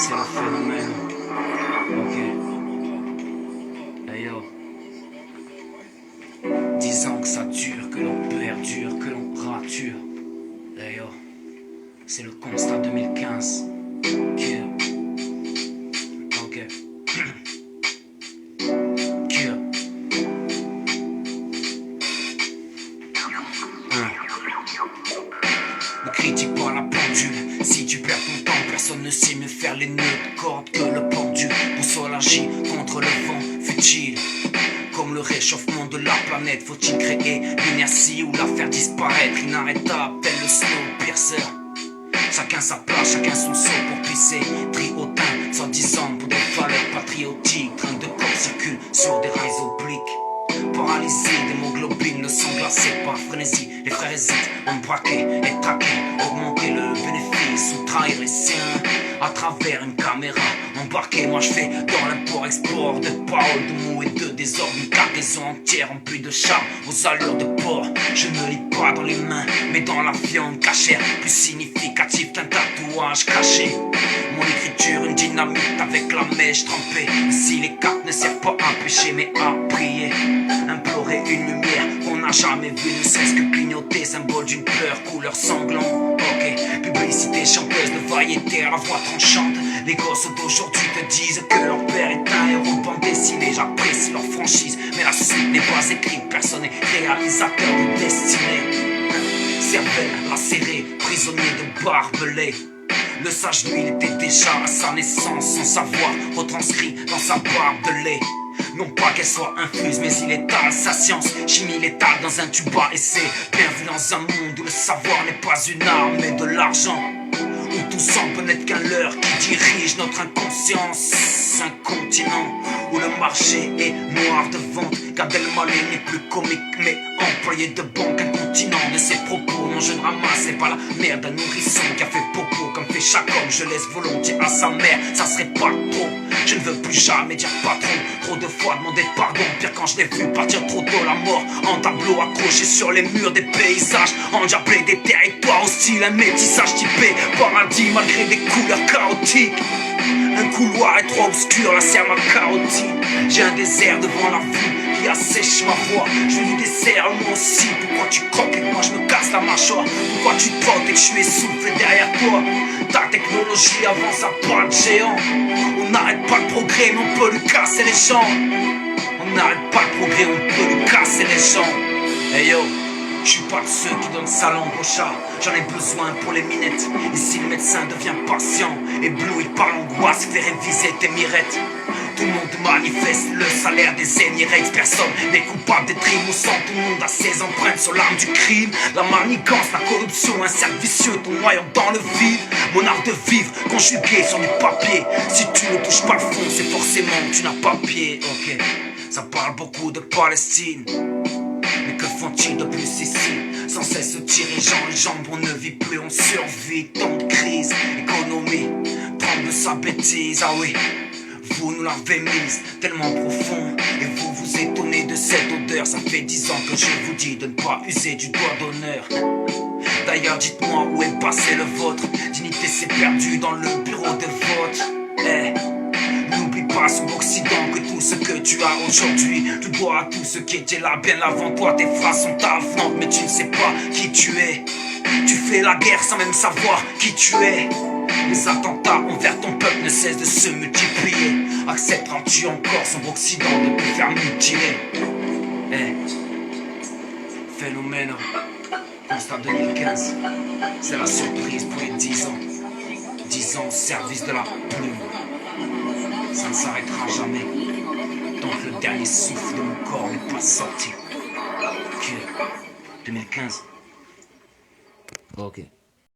c'est le phénomène. Ok. Hey yo. 10 ans que ça dure, que l'on perdure, que l'on rature. Hey yo. C'est le constat 2015. Cure. Ok. Cure. Ne critique pas la pendule. Si tu perds ton temps, personne ne sait mieux faire les nœuds de corde que le pendu. Boussole agit contre le vent futile. Comme le réchauffement de la planète, faut-il créer l'inertie ou la faire disparaître? Inarrêtable, tel le Snowpiercer. Chacun sa place, chacun son saut pour pisser. Triotin, soi-disant pour des valeurs patriotiques. Train de corps circule sur des rails obliques. Paralysé, d'hémoglobine, le sang glacé par frénésie. Les frères hésitent, on braquer et traquer, augmenter le bénéfice ou trahir les siens à travers une caméra embarquée. Moi je fais dans l'import-export de paroles, de mots et de désordre. Une cargaison entière remplie de charme aux allures de porc. Je ne lis pas dans les mains, mais dans la viande cachère. Plus significatif qu'un tatouage caché. Mon écriture, une dynamite avec la mèche trempée. Si les cartes ne servent pas à pêcher mais à prier, implorer une lumière qu'on n'a jamais vue, ne serait-ce que clignoter, symbole d'une peur, couleur sanglant. Ok, publicité chanteuse de variété à la voix tranchante. Les gosses d'aujourd'hui te disent que leur père est un héros de bande dessinée. J'apprécie leur franchise, mais la suite n'est pas écrite. Personne n'est réalisateur de destinée. Cervelle lacérée, prisonnier de barbelés. Le sage, lui, il était déjà à sa naissance. Son savoir retranscrit dans sa barbe de lait. Non pas qu'elle soit infuse, mais il étale sa science. Chimie létale dans un tuba et c'est bienvenue dans un monde où le savoir n'est pas une arme mais de l'argent. Où tout semble n'être qu'un leurre qui dirige notre inconscience. Un continent où le marché est noir de vente. Gad Elmaleh n'est plus comique mais employé de banque. Un continent de ses propos. Non, je ne ramasse pas la merde d'un nourrisson qui a fait popo comme fait chaque homme. Je laisse volontiers à sa mère, ça serait pas trop. Je ne veux plus jamais dire patron. Trop de fois demander pardon. Pire quand je l'ai vu partir trop tôt, la mort en tableau accroché sur les murs des paysages. Endiablé des territoires hostiles, un métissage typé paradis malgré des couleurs chaotiques. Un couloir étroit obscur, la serre ma carotide. J'ai un désert devant la vue qui assèche ma voix. Je veux du dessert, moi aussi. Pourquoi tu croques et que moi je me casse la mâchoire? Pourquoi tu trottes et que je suis essoufflé derrière toi? Ta technologie avance à pas de géant. On n'arrête pas le progrès mais on peut lui casser les jambes. On n'arrête pas le progrès, on peut lui casser les jambes. Hey yo, je suis pas de ceux qui donnent sa langue au chat. J'en ai besoin pour les minettes. Ici le médecin devient patient, ébloui par l'angoisse, fait réviser tes mirettes. Tout le monde manifeste le salaire des Emirates. Personne n'est coupable des crimes au sang. Tout le monde a ses empreintes sur l'arme du crime. La manigance, la corruption, un cercle vicieux, ton noyau dans le vide. Mon art de vivre, conjugué sur du papier. Si tu ne touches pas le fond, c'est forcément que tu n'as pas pied. Ok, ça parle beaucoup de Palestine. Mais que font-ils de plus ici? Sans cesse se dirigeant les jambes, on ne vit plus, on survit. Tant de crise, économie, tremble de sa bêtise. Ah oui, vous nous l'avez mise tellement profond. Et vous vous étonnez de cette odeur. Ça fait 10 ans que je vous dis de ne pas user du doigt d'honneur. D'ailleurs dites-moi où est passé le vôtre. Dignité s'est perdue dans le bureau de vote. N'oublie pas sous l'Occident que tout ce que tu as aujourd'hui, tu dois à tout ce qui était là bien avant toi. Tes phrases sont avenantes mais tu ne sais pas qui tu es. Tu fais la guerre sans même savoir qui tu es. Les attentats envers ton peuple ne cessent de se multiplier. Accepteras-tu encore son Occident de te faire mutiler? Phénomène, constat 2015. C'est la surprise pour les 10 ans. 10 ans au service de la plume. Ça ne s'arrêtera jamais tant que le dernier souffle de mon corps n'est pas sorti. 2015. Ok.